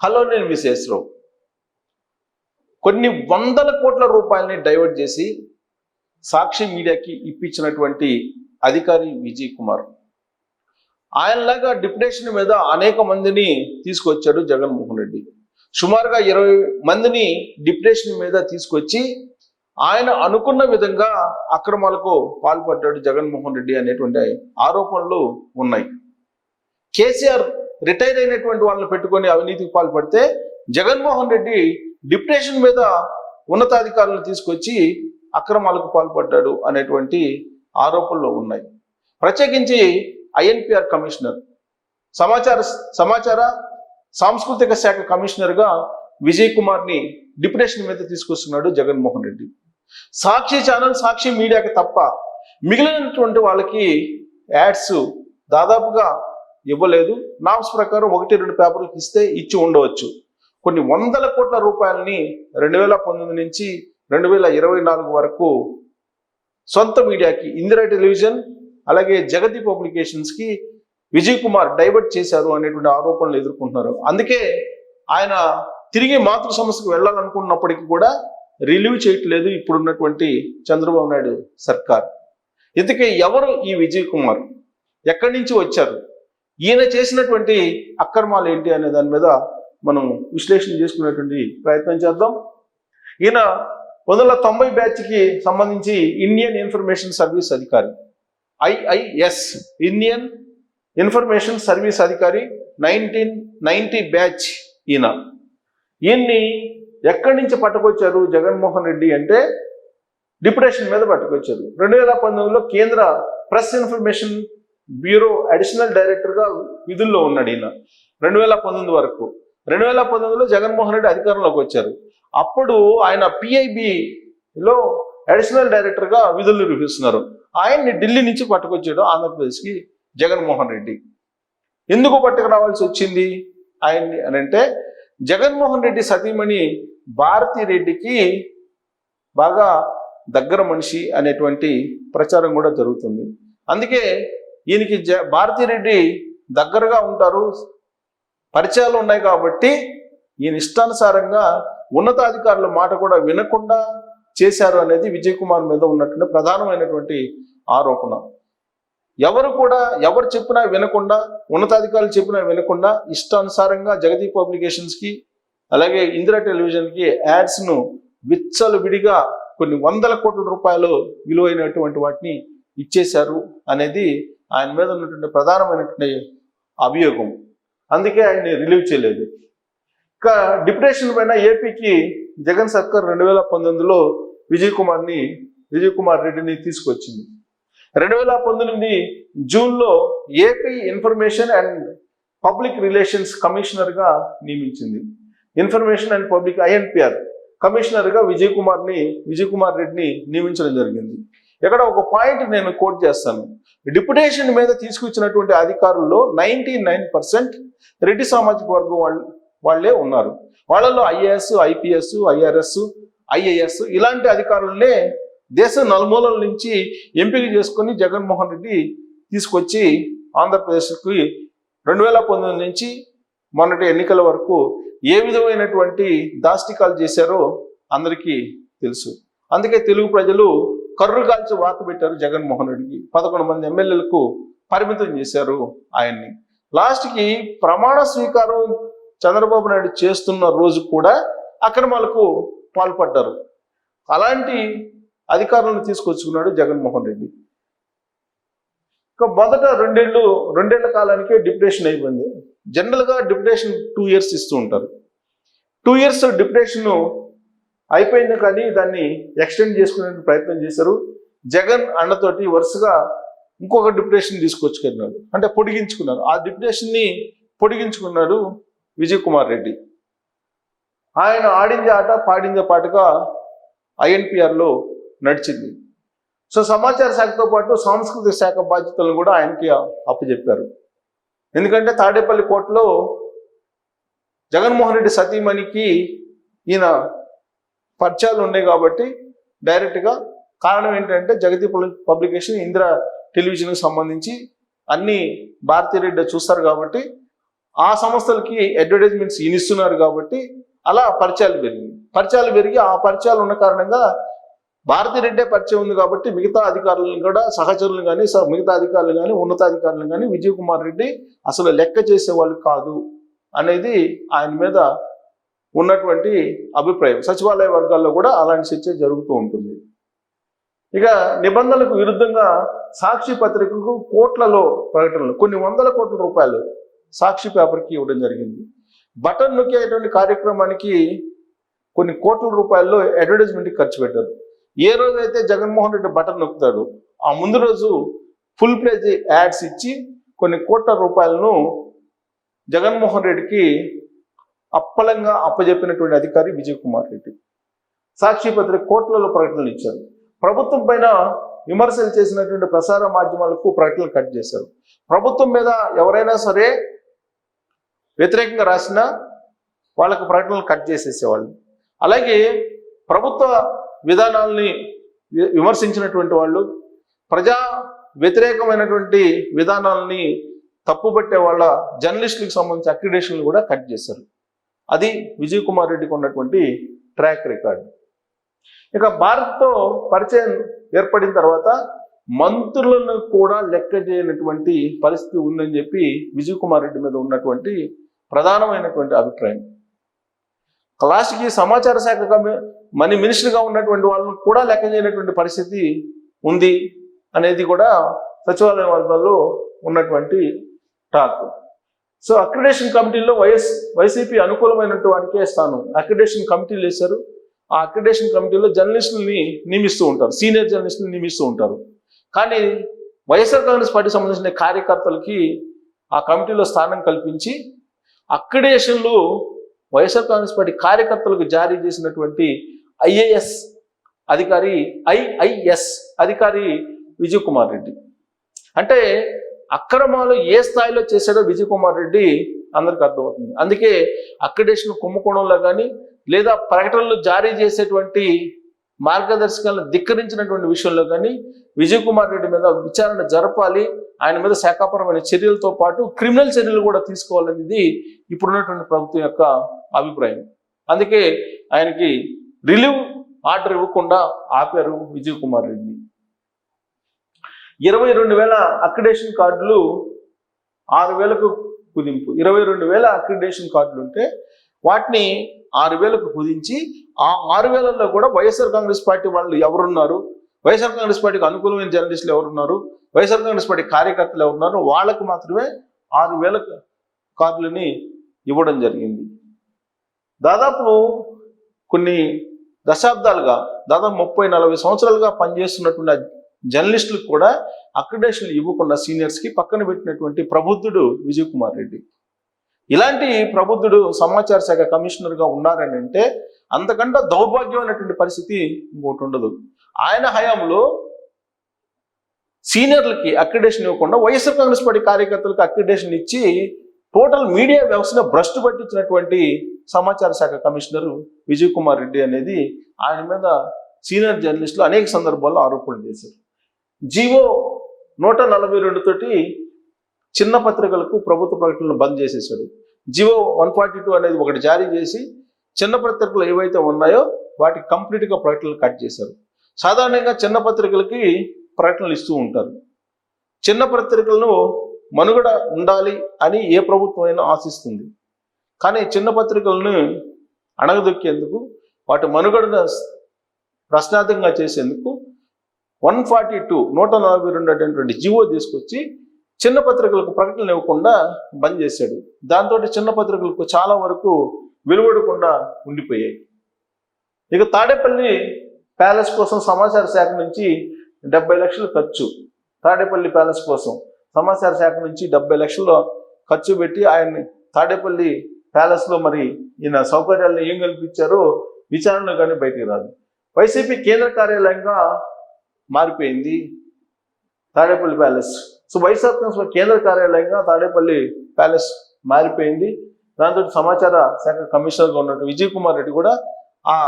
Hello, నేను మీ శేషరావు. కొన్ని వందల కోట్ల రూపాయలని డైవర్ట్ చేసి సాక్షి మీడియాకి ఇప్పించినటువంటి అధికారి విజయ్ కుమార్. ఆయనలాగా డిప్యుటేషన్ మీద అనేక మందిని తీసుకొచ్చాడు జగన్మోహన్ రెడ్డి. సుమారుగా 20 మందిని డిప్యుటేషన్ మీద తీసుకొచ్చి ఆయన అనుకున్న విధంగా అక్రమాలకు పాల్పడ్డాడు జగన్మోహన్ రెడ్డి అనేటువంటి ఆరోపణలు ఉన్నాయి. కేసీఆర్ రిటైర్ అయినటువంటి వాళ్ళని పెట్టుకొని అవినీతికి పాల్పడితే జగన్మోహన్ రెడ్డి డిప్యుటేషన్ మీద ఉన్నతాధికారులను తీసుకొచ్చి అక్రమాలకు పాల్పడ్డాడు అనేటువంటి ఆరోపణలు ఉన్నాయి. ప్రత్యేకించి ఐఎన్పిఆర్ కమిషనర్, సమాచార సాంస్కృతిక శాఖ కమిషనర్గా విజయ్ కుమార్ని డిప్యుటేషన్ మీద తీసుకొస్తున్నాడు జగన్మోహన్ రెడ్డి. సాక్షి ఛానల్, సాక్షి మీడియాకి తప్ప మిగిలినటువంటి వాళ్ళకి యాడ్స్ దాదాపుగా ఇవ్వలేదు. నామ్స్ ప్రకారం 1-2 పేపర్లకు ఇచ్చి ఉండవచ్చు. కొన్ని వందల కోట్ల రూపాయలని 2019 నుంచి 2024 వరకు సొంత మీడియాకి, ఇందిరా టెలివిజన్ అలాగే జగతి పబ్లికేషన్స్కి విజయ్ కుమార్ డైవర్ట్ చేశారు అనేటువంటి ఆరోపణలు ఎదుర్కొంటున్నారు. అందుకే ఆయన తిరిగి మాతృ సంస్థకు వెళ్ళాలనుకున్నప్పటికీ కూడా రిలీవ్ చేయట్లేదు ఇప్పుడున్నటువంటి చంద్రబాబు నాయుడు సర్కార్. ఇందుకే ఎవరు ఈ విజయ్ కుమార్, ఎక్కడి నుంచి వచ్చారు, ఈయన చేసినటువంటి అక్రమాలు ఏంటి అనే దాని మీద మనం విశ్లేషణ చేసుకునేటువంటి ప్రయత్నం చేద్దాం. ఈయన 1990 బ్యాచ్కి సంబంధించి ఇండియన్ ఇన్ఫర్మేషన్ సర్వీస్ అధికారి, IIS ఇండియన్ ఇన్ఫర్మేషన్ సర్వీస్ అధికారి, 1990 బ్యాచ్. ఈయన్ని ఎక్కడి నుంచి పట్టుకొచ్చారు జగన్మోహన్ రెడ్డి అంటే డిప్యుటేషన్ మీద పట్టుకొచ్చారు. 2019లో కేంద్ర ప్రెస్ ఇన్ఫర్మేషన్ బ్యూరో అడిషనల్ డైరెక్టర్గా విధుల్లో ఉన్నాడు ఈయన 2019 వరకు. 2019లో జగన్మోహన్ రెడ్డి అధికారంలోకి వచ్చారు. అప్పుడు ఆయన PIBలో అడిషనల్ డైరెక్టర్గా విధులు నిర్వహిస్తున్నారు. ఆయన్ని ఢిల్లీ నుంచి పట్టుకొచ్చాడు ఆంధ్రప్రదేశ్కి జగన్మోహన్ రెడ్డి. ఎందుకు పట్టుకు రావాల్సి వచ్చింది ఆయన్ని అని అంటే, జగన్మోహన్ రెడ్డి సతీమణి భారతీ రెడ్డికి బాగా దగ్గర మనిషి అనేటువంటి ప్రచారం కూడా జరుగుతుంది. అందుకే ఈయనకి భారతీ రెడ్డి దగ్గరగా ఉంటారు, పరిచయాలు ఉన్నాయి కాబట్టి ఈయన ఇష్టానుసారంగా ఉన్నతాధికారుల మాట కూడా వినకుండా చేశారు అనేది విజయ్ కుమార్ మీద ఉన్నటువంటి ప్రధానమైనటువంటి ఆరోపణ. ఎవరు చెప్పినా వినకుండా, ఉన్నతాధికారులు చెప్పినా వినకుండా ఇష్టానుసారంగా జగతి పబ్లికేషన్స్కి అలాగే ఇందిరా టెలివిజన్కి యాడ్స్ను విచ్చలవిడిగా కొన్ని వందల కోట్ల రూపాయలు విలువైనటువంటి వాటిని ఇచ్చేశారు అనేది ఆయన మీద ఉన్నటువంటి ప్రధానమైనటువంటి అభియోగం. అందుకే ఆయన్ని రిలీవ్ చేయలేదు. ఇక డిప్యుటేషన్ పైన ఏపీకి జగన్ సర్కార్ 2019లో విజయ్ కుమార్ రెడ్డిని తీసుకొచ్చింది. 2019 జూన్లో AP information and public relations కమిషనర్గా నియమించింది. ఇన్ఫర్మేషన్ అండ్ పబ్లిక్ INPR కమిషనర్గా విజయ్ కుమార్ రెడ్డిని నియమించడం జరిగింది. ఇక్కడ ఒక పాయింట్ నేను కోట్ చేస్తాను. డిప్యుటేషన్ మీద తీసుకొచ్చినటువంటి అధికారుల్లో 99% రెడ్డి సామాజిక వర్గం వాళ్ళే ఉన్నారు. వాళ్ళలో IAS, IPS, IRS, IAS ఇలాంటి అధికారులనే దేశం నలుమూలల నుంచి ఎంపిక చేసుకొని జగన్మోహన్ రెడ్డి తీసుకొచ్చి ఆంధ్రప్రదేశ్కి 2019 నుంచి మొన్నటి ఎన్నికల వరకు ఏ విధమైనటువంటి దాష్టికాలు చేశారో అందరికీ తెలుసు. అందుకే తెలుగు ప్రజలు కర్రు కాల్చి వాత పెట్టారు జగన్మోహన్ రెడ్డికి. 11 మంది ఎమ్మెల్యేలకు పరిమితం చేశారు ఆయన్ని. లాస్ట్కి ప్రమాణ స్వీకారం చంద్రబాబు నాయుడు చేస్తున్న రోజు కూడా అక్రమాలకు పాల్పడ్డారు. అలాంటి అధికారులను తీసుకొచ్చుకున్నాడు జగన్మోహన్ రెడ్డి. ఇక మొదట రెండేళ్ల కాలానికే డిప్యుటేషన్ అయిపోయింది. జనరల్గా డిప్యుటేషన్ 2 years ఇస్తూ ఉంటారు. 2 years డిప్యుటేషన్ అయిపోయింది, కానీ దాన్ని ఎక్స్టెండ్ చేసుకునే ప్రయత్నం చేశారు. జగన్ అండతోటి వరుసగా ఇంకొక డిప్యుటేషన్ తీసుకొచ్చుకున్నాడు, అంటే పొడిగించుకున్నారు. ఆ డిప్యుటేషన్ని పొడిగించుకున్నాడు విజయ్ కుమార్ రెడ్డి. ఆయన ఆడింది ఆట పాడిందే పాటగా INPRలో నడిచింది. సో సమాచార శాఖతో పాటు సాంస్కృతిక శాఖ బాధ్యతలను కూడా ఆయనకి అప్పచెప్పారు. ఎందుకంటే తాడేపల్లి కోర్టులో జగన్మోహన్ రెడ్డి సతీమణికి ఈయన పరిచయాలు ఉన్నాయి కాబట్టి డైరెక్ట్గా. కారణం ఏంటంటే జగతి పబ్లికేషన్, ఇందిరా టెలివిజన్కి సంబంధించి అన్ని భారతీ రెడ్డి చూస్తారు కాబట్టి ఆ సంస్థలకి అడ్వర్టైజ్మెంట్స్ ఇస్తున్నారు కాబట్టి అలా పరిచయాలు పెరిగి ఆ పరిచయాలు ఉన్న కారణంగా భారతిరెడ్డే పరిచయం ఉంది కాబట్టి మిగతా అధికారులను కూడా సహచరులను కానీ మిగతా అధికారులు కానీ ఉన్నతాధికారులను కానీ విజయ్ కుమార్ రెడ్డి అసలు లెక్క చేసేవాళ్ళు కాదు అనేది ఆయన మీద ఉన్నటువంటి అభిప్రాయం. సచివాలయ వర్గాల్లో కూడా అలాంటి చర్చ జరుగుతూ ఉంటుంది. ఇక నిబంధనలకు విరుద్ధంగా సాక్షి పత్రికకు కోట్లలో ప్రకటనలు, కొన్ని వందల కోట్ల రూపాయలు సాక్షి పేపర్కి ఇవ్వడం జరిగింది. బటన్ నొక్కేటువంటి కార్యక్రమానికి కొన్ని కోట్ల రూపాయల్లో అడ్వర్టైజ్మెంట్కి ఖర్చు పెట్టారు. ఏ రోజైతే జగన్మోహన్ రెడ్డి బటన్ నొక్కుతాడు ఆ ముందు రోజు ఫుల్ ప్లేజ్ యాడ్స్ ఇచ్చి కొన్ని కోట్ల రూపాయలను జగన్మోహన్ రెడ్డికి అప్పలంగా అప్పజెప్పినటువంటి అధికారి విజయ్ కుమార్ రెడ్డి. సాక్షి పత్రిక కోట్లలో ప్రకటనలు ఇచ్చారు. ప్రభుత్వం పైన విమర్శలు చేసినటువంటి ప్రసార మాధ్యమాలకు ప్రకటనలు కట్ చేశారు. ప్రభుత్వం మీద ఎవరైనా సరే వ్యతిరేకంగా రాసినా వాళ్ళకు ప్రకటనలు కట్ చేసేసేవాళ్ళు. అలాగే ప్రభుత్వ విధానాలని విమర్శించినటువంటి వాళ్ళు, ప్రజా వ్యతిరేకమైనటువంటి విధానాలని తప్పుబట్టే వాళ్ళ జర్నలిస్టులకు సంబంధించి అక్రిడేషన్లు కూడా కట్ చేశారు. అది విజయ్ కుమార్ రెడ్డికి ఉన్నటువంటి ట్రాక్ రికార్డ్. ఇక భారత్తో పరిచయం ఏర్పడిన తర్వాత మంత్రులను కూడా లెక్క చేయనటువంటి పరిస్థితి ఉందని చెప్పి విజయ్ కుమార్ రెడ్డి మీద ఉన్నటువంటి ప్రధానమైనటువంటి అభిప్రాయం. లాస్ట్కి సమాచార శాఖ మినిస్టర్గా ఉన్నటువంటి వాళ్ళను కూడా లెక్క చేయనటువంటి పరిస్థితి ఉంది అనేది కూడా సచివాలయ వర్గాల్లో ఉన్నటువంటి టాక్. సో అక్రిడేషన్ కమిటీల్లో వైసీపీ అనుకూలమైనటువంటి వారికే స్థానం. అక్రిడేషన్ కమిటీలు వేశారు. ఆ అక్రిడేషన్ కమిటీలో జర్నలిస్టులని నియమిస్తూ ఉంటారు, సీనియర్ జర్నలిస్టులను నియమిస్తూ ఉంటారు. కానీ వైఎస్ఆర్ కాంగ్రెస్ పార్టీకి సంబంధించిన కార్యకర్తలకి ఆ కమిటీలో స్థానం కల్పించి అక్రిడేషన్లు వైఎస్ఆర్ కాంగ్రెస్ పార్టీ కార్యకర్తలకు జారీ చేసినటువంటి ఐఏఎస్ అధికారి విజయ్ కుమార్ రెడ్డి. అంటే అక్రమాలు ఏ స్థాయిలో చేశాడో విజయ్ కుమార్ రెడ్డి అందరికి అర్థమవుతుంది. అందుకే అక్రిడేషన్ కుంభకోణంలో కానీ లేదా ప్రకటనలు జారీ చేసేటువంటి మార్గదర్శకాలను ధిక్కరించినటువంటి విషయంలో కానీ విజయ్ కుమార్ రెడ్డి మీద విచారణ జరపాలి, ఆయన మీద శాఖాపరమైన చర్యలతో పాటు క్రిమినల్ చర్యలు కూడా తీసుకోవాలనేది ఇప్పుడున్నటువంటి ప్రభుత్వం యొక్క అభిప్రాయం. అందుకే ఆయనకి రిలీవ్ ఆర్డర్ ఇవ్వకుండా ఆపారు విజయ్ కుమార్ రెడ్డి. 22,000 అక్రిడేషన్ కార్డులు 6,000కు కుదింపు. 22,000 అక్రిడేషన్ కార్డులు ఉంటే వాటిని 6,000కు కుదించి ఆ 6,000లో కూడా వైఎస్ఆర్ కాంగ్రెస్ పార్టీ వాళ్ళు ఎవరున్నారు, వైఎస్ఆర్ కాంగ్రెస్ పార్టీకి అనుకూలమైన జర్నలిస్టులు ఎవరున్నారు, వైఎస్ఆర్ కాంగ్రెస్ పార్టీ కార్యకర్తలు ఎవరున్నారు, వాళ్ళకు మాత్రమే 6,000 కార్డులని ఇవ్వడం జరిగింది. దాదాపు కొన్ని దశాబ్దాలుగా, దాదాపు 30-40 సంవత్సరాలుగా పనిచేస్తున్నటువంటి జర్నలిస్టులకు కూడా అక్రిడేషన్లు ఇవ్వకుండా సీనియర్స్కి పక్కన పెట్టినటువంటి ప్రబుద్ధుడు విజయ్ కుమార్ రెడ్డి. ఇలాంటి ప్రబుద్ధుడు సమాచార శాఖ కమిషనర్గా ఉన్నారని అంటే అంతకంటే దౌర్భాగ్యమైనటువంటి పరిస్థితి ఇంకోటి ఉండదు. ఆయన హయాంలో సీనియర్లకి అక్రిడేషన్ ఇవ్వకుండా వైఎస్ఆర్ కాంగ్రెస్ పార్టీ కార్యకర్తలకు అక్రిడేషన్ ఇచ్చి టోటల్ మీడియా వ్యవస్థను భ్రష్టు పట్టించినటువంటి సమాచార శాఖ కమిషనర్ విజయ్ కుమార్ రెడ్డి అనేది ఆయన మీద సీనియర్ జర్నలిస్టులు అనేక సందర్భాల్లో ఆరోపణలు చేశారు. జీవో 142 తోటి చిన్న పత్రికలకు ప్రభుత్వ ప్రకటనలు బంద్ చేసేసాడు. జీవో 142 అనేది ఒకటి జారీ చేసి చిన్న పత్రికలు ఏవైతే ఉన్నాయో వాటికి కంప్లీట్గా ప్రకటనలు కట్ చేశారు. సాధారణంగా చిన్న పత్రికలకి ప్రకటనలు ఇస్తూ ఉంటారు. చిన్న పత్రికలను మనుగడ ఉండాలి అని ఏ ప్రభుత్వం అయినా ఆశిస్తుంది. కానీ చిన్న పత్రికలను అణగదొక్కేందుకు, వాటి మనుగడను ప్రశ్నార్థంగా చేసేందుకు 142 అనేటువంటి జీవో తీసుకొచ్చి చిన్న పత్రికలకు ప్రకటనలు ఇవ్వకుండా బంద్ చేశాడు. దాంతో చిన్న పత్రికలకు చాలా వరకు వెలువడకుండా ఉండిపోయాయి. ఇక తాడేపల్లి ప్యాలెస్ కోసం సమాచార శాఖ నుంచి 70 లక్షలు ఖర్చు. తాడేపల్లి ప్యాలెస్ కోసం సమాచార శాఖ నుంచి 70 లక్షలు ఖర్చు పెట్టి ఆయన్ని తాడేపల్లి ప్యాలెస్లో మరి ఈయన సౌకర్యాలను ఏం కల్పించారో విచారణ కానీ బయటికి రాదు. వైసీపీ కేంద్ర కార్యాలయంగా మారిపోయింది తాడేపల్లి ప్యాలెస్. సో వైఎస్ఆర్ కాంగ్రెస్ కేంద్ర కార్యాలయంగా తాడేపల్లి ప్యాలెస్ మారిపోయింది. దాంతో సమాచార శాఖ కమిషనర్గా ఉన్నట్టు విజయ్ కుమార్ రెడ్డి కూడా ఆ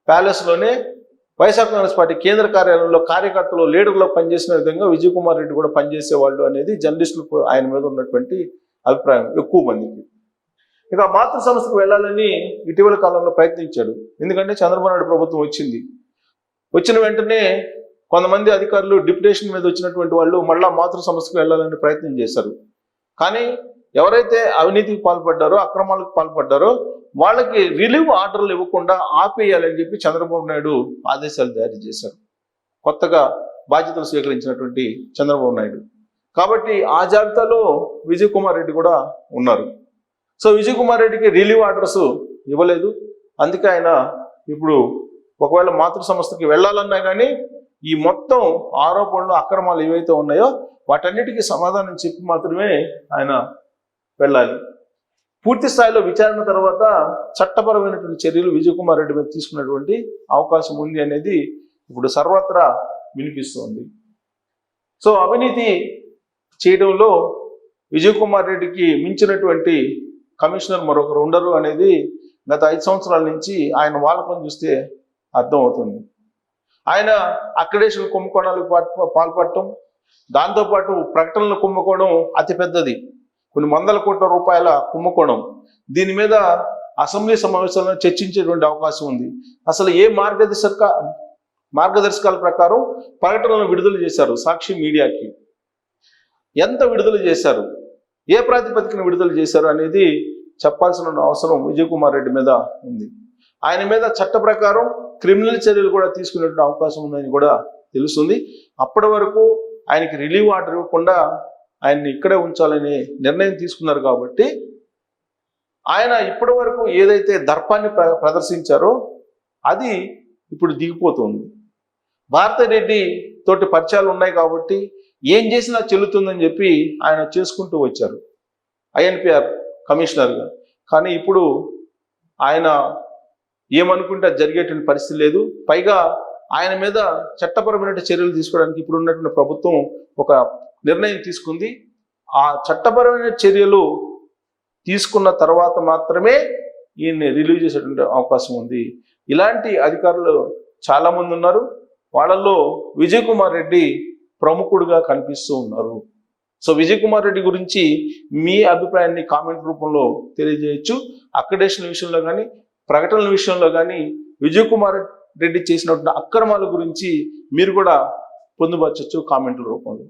ప్యాలెస్లోనే వైఎస్ఆర్ కాంగ్రెస్ పార్టీ కేంద్ర కార్యాలయంలో కార్యకర్తలు లీడర్లో పనిచేసిన విధంగా విజయ్ కుమార్ రెడ్డి కూడా పనిచేసేవాళ్ళు అనేది జర్నలిస్టులకు ఆయన మీద ఉన్నటువంటి అభిప్రాయం ఎక్కువ మందికి. ఇక మాతృ సంస్థకు వెళ్ళాలని ఇటీవల కాలంలో ప్రయత్నించాడు. ఎందుకంటే చంద్రబాబు నాయుడు ప్రభుత్వం వచ్చిన వెంటనే కొంతమంది అధికారులు డిప్యుటేషన్ మీద వచ్చినటువంటి వాళ్ళు మళ్ళా మాతృ సంస్థకు వెళ్ళాలని ప్రయత్నం చేశారు. కానీ ఎవరైతే అవినీతికి పాల్పడ్డారో, అక్రమాలకు పాల్పడ్డారో వాళ్ళకి రిలీవ్ ఆర్డర్లు ఇవ్వకుండా ఆపేయాలని చెప్పి చంద్రబాబు నాయుడు ఆదేశాలు జారీ చేశారు, కొత్తగా బాధ్యతలు స్వీకరించినటువంటి చంద్రబాబు నాయుడు. కాబట్టి ఆ జాబితాలో విజయ్ కుమార్ రెడ్డి కూడా ఉన్నారు. సో విజయ్ కుమార్ రెడ్డికి రిలీవ్ ఆర్డర్స్ ఇవ్వలేదు. అందుకే ఆయన ఇప్పుడు ఒకవేళ మాతృ సంస్థకి వెళ్ళాలన్నా కానీ ఈ మొత్తం ఆరోపణలు, అక్రమాలు ఏవైతే ఉన్నాయో వాటన్నిటికీ సమాధానం చెప్పి మాత్రమే ఆయన వెళ్ళాలి. పూర్తి స్థాయిలో విచారణ తర్వాత చట్టపరమైనటువంటి చర్యలు విజయ్ కుమార్ రెడ్డి మీద తీసుకున్నటువంటి అవకాశం ఉంది అనేది ఇప్పుడు సర్వత్రా వినిపిస్తోంది. సో అవినీతి చేయడంలో విజయ్ కుమార్ రెడ్డికి మించినటువంటి కమిషనర్ మరొకరు ఉండరు అనేది గత 5 సంవత్సరాల నుంచి ఆయన వాలకం చూస్తే అర్థమవుతుంది. ఆయన అక్రిడేషన్ కుంభకోణాలకు పాల్పడటం, దాంతోపాటు ప్రకటనలు కుంభకోణం అతిపెద్దది, కొన్ని వందల కోట్ల రూపాయల కుంభకోణం. దీని మీద అసెంబ్లీ సమావేశంలో చర్చించేటువంటి అవకాశం ఉంది. అసలు ఏ మార్గదర్శకాల ప్రకారం ప్రకటనలను విడుదల చేశారు సాక్షి మీడియాకి, ఎంత విడుదల చేశారు, ఏ ప్రాతిపదికన విడుదల చేశారు అనేది చెప్పాల్సిన అవసరం విజయ్ కుమార్ రెడ్డి మీద ఉంది. ఆయన మీద చట్ట ప్రకారం క్రిమినల్ చర్యలు కూడా తీసుకునేటువంటి అవకాశం ఉందని కూడా తెలుస్తుంది. అప్పటి వరకు ఆయనకి రిలీవ్ ఆర్డర్ ఇవ్వకుండా ఆయన్ని ఇక్కడే ఉంచాలని నిర్ణయం తీసుకున్నారు. కాబట్టి ఆయన ఇప్పటి వరకు ఏదైతే దర్పాన్ని ప్రదర్శించారో అది ఇప్పుడు దిగిపోతుంది. భారతిరెడ్డి తోటి పరిచయాలు ఉన్నాయి కాబట్టి ఏం చేసినా చెల్లుతుందని చెప్పి ఆయన చేసుకుంటూ వచ్చారు ఐఎన్పిఆర్ కమిషనర్గా. కానీ ఇప్పుడు ఆయన ఏమనుకుంటే జరిగేటువంటి పరిస్థితి లేదు. పైగా ఆయన మీద చట్టపరమైన చర్యలు తీసుకోవడానికి ఇప్పుడు ఉన్నటువంటి ప్రభుత్వం ఒక నిర్ణయం తీసుకుంది. ఆ చట్టపరమైన చర్యలు తీసుకున్న తర్వాత మాత్రమే ఈయన్ని రిలీవ్ చేసేటువంటి అవకాశం ఉంది. ఇలాంటి అధికారులు చాలా మంది ఉన్నారు. వాళ్ళల్లో విజయ్ కుమార్ రెడ్డి ప్రముఖుడుగా కనిపిస్తూ ఉన్నారు. సో విజయ్ కుమార్ రెడ్డి గురించి మీ అభిప్రాయాన్ని కామెంట్ రూపంలో తెలియజేయచ్చు. అక్రిడేషన్ విషయంలో కానీ, ప్రకటనల విషయంలో కానీ విజయ్ కుమార్ రెడ్డి చేసినటువంటి అక్రమాల గురించి మీరు కూడా పొందుపరచచ్చు కామెంట్ల రూపంలో.